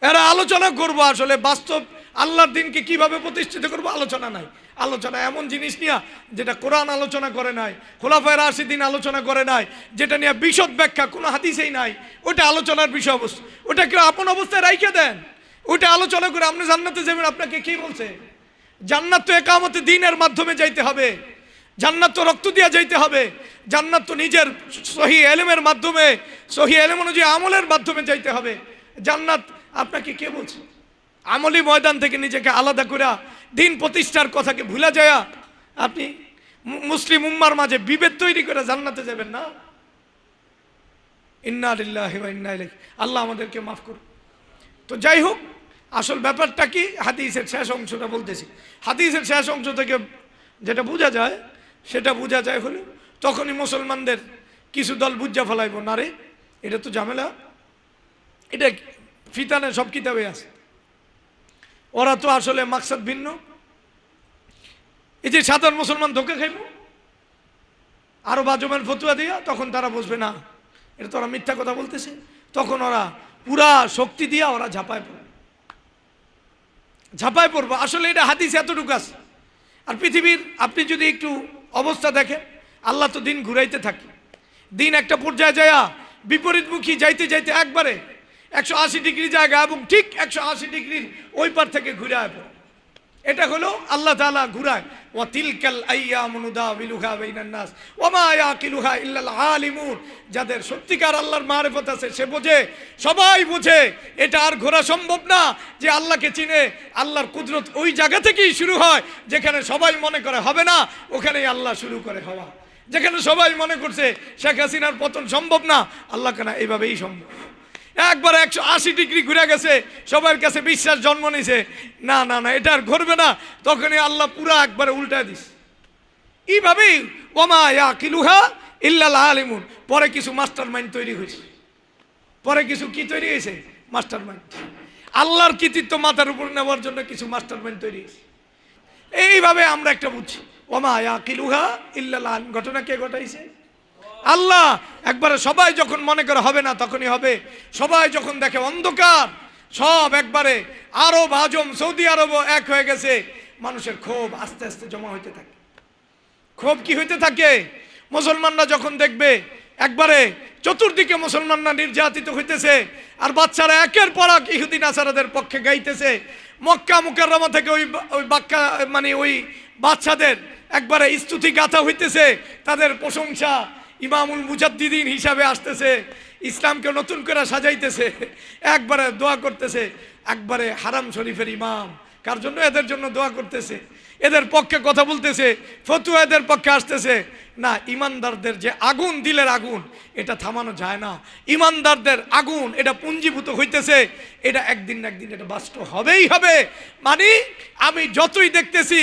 এরা আলোচনা করবো আসলে বাস্তব আল্লাহর দিনকে কিভাবে প্রতিষ্ঠিত করবো, আলোচনা নাই। আলোচনা এমন জিনিস নিয়ে যেটা কোরআন আলোচনা করে নাই, খোলাফায়ে রাশিদিন আলোচনা করে নাই, যেটা নিয়ে বিশদ ব্যাখ্যা কোনো হাদিসেই নাই, ওটা আলোচনার বিষয়বস্তু। ওটা কেউ আপন অবস্থায় রাইখে দেন, ওটা আলোচনা করে আপনি জান্নাতে যাবেন। আপনাকে কি বলছে? জান্নাত তো একামতে দ্বীনের মাধ্যমে যাইতে হবে, জান্নাত তো রক্ত দিয়া যাইতে হবে, জান্নাত তো নিজের সহি এলেমের মাধ্যমে, সহি এলেম অনুযায়ী আমলের মাধ্যমে যাইতে হবে। জান্নাত আপনাকে কে বলছে? আমলি ময়দান থেকে নিজেকে আলাদা করে দিন প্রতিষ্ঠার কথাকে ভুলা যায় আপনি মুসলিম উম্মার মাঝে বিভেদ তৈরি করে জান্নাতে যাবেন না। ইন্না লিল্লাহি ওয়া ইন্না ইলাইহি, আল্লাহ আমাদেরকে মাফ করুন। তো যাই হোক, আসল ব্যাপারটা কি, হাদিসের শেষ অংশটা বলতেছি। হাদিসের শেষ অংশ থেকে যেটা বোঝা যায়, সেটা বোঝা যায় হলো তখনই মুসলমানদের কিছু দল বুঝা ফেলাইব না রে, এটা তো ঝামেলা, এটা ফিতানে সব কিতাবে আছে। ওরা তো আসলে মাকসাদ ভিন্ন। এই যে সাধারণ মুসলমান ধোকা খাইব আরো বাজমের ফতুয়া দিয়া, তখন তারা বুঝবে না এটা তো ওরা মিথ্যা কথা বলতেছে, তখন ওরা পুরা শক্তি দিয়া ওরা ঝাঁপায় পড়বো। আসলে এটা হাদিস এতটুকু আছে। আর পৃথিবীর আপনি যদি একটু অবস্থা দেখেন, আল্লাহ তো দিন ঘুরাইতে থাকে, দিন একটা পর্যায়ে যায় বিপরীতমুখী যাইতে যাইতে একবারে 180 ডিগ্রি জায়গা এবং ঠিক 180 ডিগ্রির ওই পার থেকে ঘুরে আসবে। এটা হলো আল্লাহ তাআলা ঘুরায়। ওয়া তিলকাল আইয়ামু নুদাবিলুহা বাইনান নাস ওয়া মা ইয়াকিলুহা ইল্লাল আলিমুন। যাদের সত্যিকার আল্লাহর মারিফত আছে সে বোঝে, সবাই বোঝে এটা আর ঘোরা সম্ভব না যে আল্লাহকে চিনে। আল্লাহর কুদরত ওই জায়গা থেকেই শুরু হয় যেখানে সবাই মনে করে হবে না, ওখানেই আল্লাহ শুরু করে হওয়া। যেখানে সবাই মনে করছে শেখ হাসিনার পতন সম্ভব না, আল্লাহ কেনা এইভাবেই সম্ভব। একবার 180 ডিগ্রি ঘুরে গেছে, সবার কাছে বিশ্বাস জন্ম নিছে না না না এটা আর ঘুরবে না, তখনই আল্লাহ পুরা একবারে উল্টায় দিস। এইভাবেই ওমা ইয়াকিলুহা ইল্লাল আলিমুন। পরে কিছু মাস্টার মাইন্ড তৈরি হয়েছে, পরে কিছু কি তৈরি হয়েছে, মাস্টার মাইন্ড। আল্লাহর কৃতিত্ব মাথার উপর নেওয়ার জন্য কিছু মাস্টার মাইন্ড তৈরি হয়েছে। এইভাবে আমরা একটা বুঝছি ওমা ইয়াকিলুহা ইল্লাল আলিম। ঘটনা কে ঘটাইছে? আল্লাহ। একবারে সবাই যখন মনে করে হবে না তখনই হবে। সবাই যখন দেখে অন্ধকার, সব একবারে আরব আজম সৌদি আরবও এক হয়ে গেছে, মানুষের ক্ষোভ আস্তে আস্তে জমা হইতে থাকে। ক্ষোভ কি হইতে থাকে? মুসলমানরা যখন দেখবে একবারে চতুর্দিকে মুসলমানরা নির্যাতিত হইতেছে, আর বাচ্চারা একের পর এক ইহুদি নাসারাদের পক্ষে গাইতেছে। মক্কা মুকাররমা থেকে ওই বাক্কা মানে ওই বাচ্চাদের একবারে স্তুতি গাথা হইতেছে, তাদের প্রশংসা, ইমামুল মুজাদ্দিদিন হিসাবে আসতেছে, ইসলামকে নতুন করে সাজাইতেছে, একবারে দোয়া করতেছে। একবারে হারাম শরীফের ইমাম কার জন্য? এদের জন্য দোয়া করতেছে, এদের পক্ষে কথা বলতেছে, ফতুয়া এদের পক্ষে আসতেছে না। ইমানদারদের যে আগুন, দিলের আগুন, এটা থামানো যায় না। ইমানদারদের আগুন এটা পুঞ্জীভূত হইতেছে, এটা একদিন না একদিন এটা বাস্ত হবেই হবে। মানে আমি যতই দেখতেছি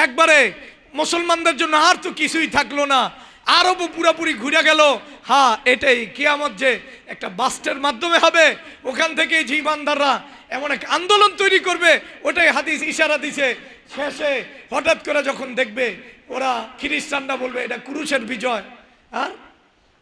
একবারে মুসলমানদের জন্য আর তো কিছুই থাকলো না, আরবও পুরাপুরি ঘুরে গেল। হ্যাঁ, এটাই কিয়ামত যে একটা বাস্টের মাধ্যমে হবে, ওখান থেকেই যে ইমানদাররা এমন এক আন্দোলন তৈরি করবে, ওটাই হাদিস ইশারা দিছে। শেষে হঠাৎ করে যখন দেখবে ওরা খ্রিস্টানরা বলবে এটা কুরুশের বিজয়, আর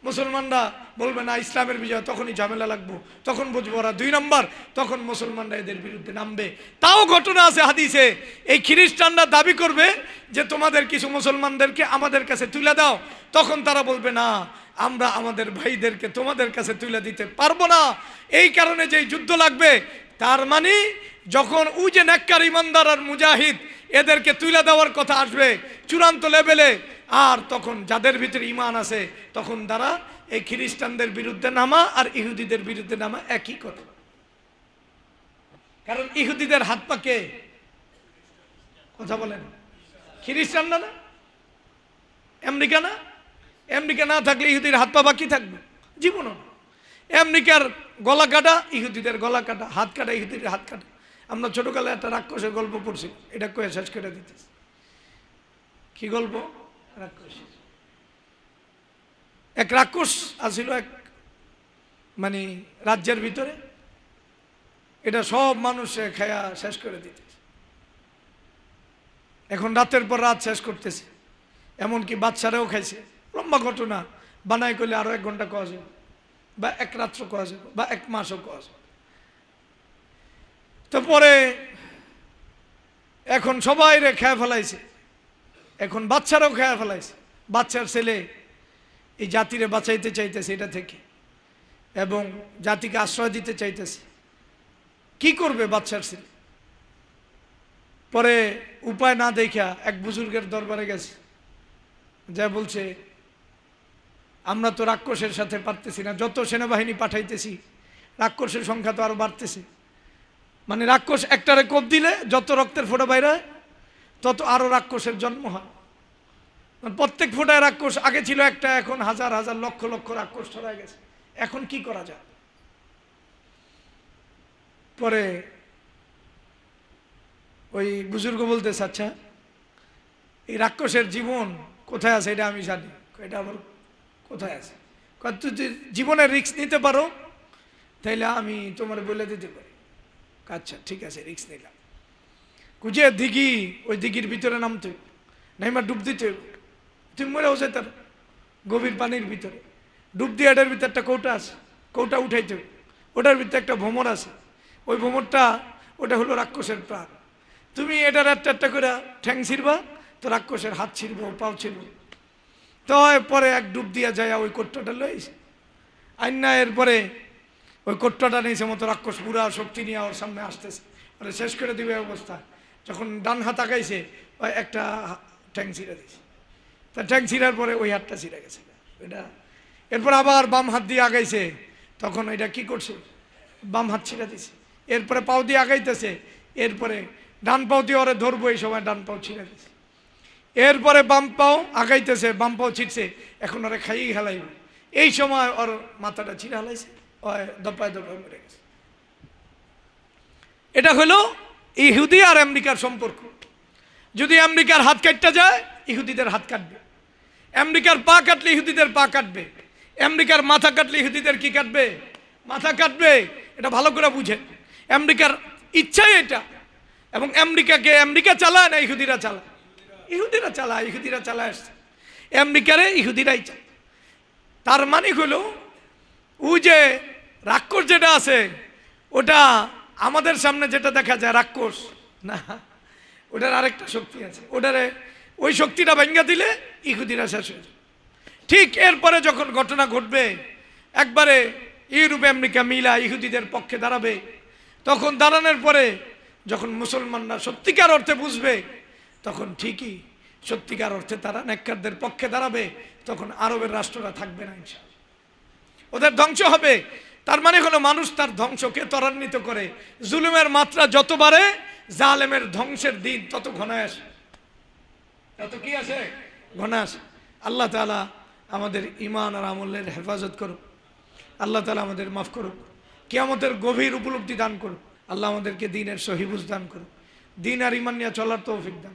মুসলমানরা বলবে না ইসলামের বিজয়, তখনই ঝামেলা লাগবো, তখন বুঝবো ওরা 2 নম্বর, তখন মুসলমানরা এদের বিরুদ্ধে নামবে। তাও ঘটনা আছে হাদিসে, এই খ্রিস্টানরা দাবি করবে যে তোমাদের কিছু মুসলমানদেরকে আমাদের কাছে তুলে দাও, তখন তারা বলবে না আমরা আমাদের ভাইদেরকে তোমাদের কাছে তুলে দিতে পারবো না, এই কারণে যে যুদ্ধ লাগবে। তার মানে যখন ওই যে নেককার ইমানদার আর মুজাহিদ এদেরকে তুলে দেওয়ার কথা আসবে চূড়ান্ত লেভেলে, আর তখন যাদের ভিতরে ঈমান আছে তখন তারা এই খ্রিস্টানদের বিরুদ্ধে নামা আর ইহুদিদের বিরুদ্ধে নামা একই কথা। কারণ ইহুদিদের হাত পা কে? কথা বলেন, খ্রিস্টানরা না? আমেরিকা না? আমেরিকা না থাকলে ইহুদির হাত পা বাকি থাকবে জীবনও। আমেরিকার গলা কাটা, ইহুদিদের গলা কাটা, হাত কাটা, ইহুদিদের হাত কাটা। আমরা ছোটকালে একটা রাক্ষসের গল্প পড়ছি, এটা কয়ে শেষ করে দিতেছি। কি গল্প? রাক্ষস। এক রাক্ষস আসিল এক মানে রাজ্যের ভিতরে, এটা সব মানুষে খায়া শেষ করে দিতেছে। এখন রাতের পর রাত শেষ করতেছে, এমনকি বাচ্চারাও খাইছে। লম্বা ঘটনা, বানাই করলে আরো 1 ঘন্টা কোয়া যাবে, বা 1 রাত্র কোয়া যাবে, বা 1 মাসও কোয়া যাবে। তো পরে এখন সবাই রে খেয়ে ফেলাইছে, এখন বাচ্চারাও খেয়ে ফেলাইছে। বাচ্চার ছেলে এই জাতিরে বাঁচাইতে চাইতেছে এটা থেকে, এবং জাতিকে আশ্রয় দিতে চাইতেছে। কি করবে বাচ্চার ছেলে? পরে উপায় না দেখা এক বুজুর্গের দরবারে গেছে, যা বলছে আমরা তো রাক্ষসের সাথে পারতেছি না, যত সেনাবাহিনী পাঠাইতেছি রাক্ষসের সংখ্যা তো আরো বাড়তেছে। মানে রাক্ষস একটারে কোপ দিলে যত রক্তের ফোঁটা বাইরে হয় তত আরো রাক্ষসের জন্ম হয়। প্রত্যেক ফোঁটায় রাক্ষস, আগে ছিল একটা, এখন হাজার হাজার লক্ষ লক্ষ রাক্ষস ছড়ায় গেছে। এখন কি করা যায়? পরে ওই বুজুর্গ বলতেছে আচ্ছা এই রাক্ষসের জীবন কোথায় আছে এটা আমি জানি। এটা আবার কোথায় আছে? কয় তুই যদি জীবনের রিস্ক নিতে পারো তাইলে আমি তোমার বলে দিতে পারি। আচ্ছা ঠিক আছে, রিস্ক নিলাম। কুচে দিঘি, ওই দিঘির ভিতরে নামতে নাইমা ডুব দিতে, তুমি মরেও যেত না গভীর পানির ভিতরে। ডুব দিয়ে এটার ভিতরে একটা কৌটা আছে, কৌটা উঠাইতে হবে। ওটার ভিতরে একটা ভ্রমর আছে, ওই ভ্রমরটা ওটা হলো রাক্ষসের প্রাণ। তুমি এটার একটা করে ঠ্যাং ছিড়বা, তো রাক্ষসের হাত ছিড়বো, পাও ছিড়বো। তো পরে এক ডুব দিয়া যায় ওই কোট্টাটা লইছে আইনা, এরপরে ওই কোট্টাটা নিয়েছে মতো রাক্ষস পুরা শক্তি নিয়ে ওর সামনে আসতেছে, মানে শেষ করে দিবে অবস্থা। যখন ডান হাত আগাইছে ওই একটা ঠ্যাং ছিঁড়ে দিয়েছে, তা ঠ্যাং ছিঁড়ার পরে ওই হাতটা ছিঁড়ে গেছে এটা। এরপর আবার বাম হাত দিয়ে আগাইছে, তখন এটা কি করছে, বাম হাত ছিঁড়ে দিছে। এরপরে পাও দিয়ে আগাইতেছে, এরপরে ডান পাও দিয়ে ওরে ধরবো, এই সময় ডান পাও ছিঁড়ে দিছে। এরপরে বাম পাও আগাইতেছে, বাম পাও ছিটছে, এখন ওরা খাইয়ে হেলাইব। এই সময় ওর মাথাটা ছিঁড়ে হেলাইছে, দপায় দপায় মরে গেছে। এটা হলো ইহুদি আর আমেরিকার সম্পর্ক। যদি আমেরিকার হাত কাটতে যায়, ইহুদিদের হাত কাটবে। আমেরিকার পা কাটলে ইহুদিদের পা কাটবে। আমেরিকার মাথা কাটলে ইহুদিদের কি কাটবে, মাথা কাটবে। এটা ভালো করে বুঝেন, আমেরিকার ইচ্ছাই এটা। এবং আমেরিকাকে আমেরিকা চালায় না, ইহুদিরা চালায়। ইহুদিরা চালায়, ইহুদিরা চালায় আসছে, আমেরিকারে ইহুদিরাই চায়। তার মানে হলো ওই যে রাক্ষস যেটা আছে, ওটা আমাদের সামনে যেটা দেখা যায় রাক্ষস না, ওটার আরেকটা শক্তি আছে। ওটারে ওই শক্তিটা ভেঙে দিলে ইহুদিরা শেষ হয়ে যায়। ঠিক এরপরে যখন ঘটনা ঘটবে, একবারে ইউরোপ আমেরিকা মিলা ইহুদিদের পক্ষে দাঁড়াবে, তখন দাঁড়ানোর পরে যখন মুসলমানরা সত্যিকার অর্থে বুঝবে, তখন ঠিকই সত্যিকার অর্থে তারা নেককারদের পক্ষে দাঁড়াবে। তখন আরবের রাষ্ট্ররা থাকবে না, ইনশাআল্লাহ ওদের ধ্বংস হবে। তার মানে হলো মানুষ তার ধ্বংসকে ত্বরান্বিত করে। জুলুমের মাত্রা যত বাড়ে, জালেমের ধ্বংসের দিন তত ঘনায় আসে, তত কি আসে, ঘনায় আসে। আল্লাহ তাআলা আমাদের ঈমান আর আমলের হেফাজত করুক। আল্লাহ তাআলা আমাদের মাফ করুক, কিয়ামতের গভীর উপলব্ধি দান করুক। আল্লাহ আমাদেরকে দ্বীনের সহি বুঝ দান করুক, দ্বীন আর ঈমান নিয়ে চলার তৌফিক দান।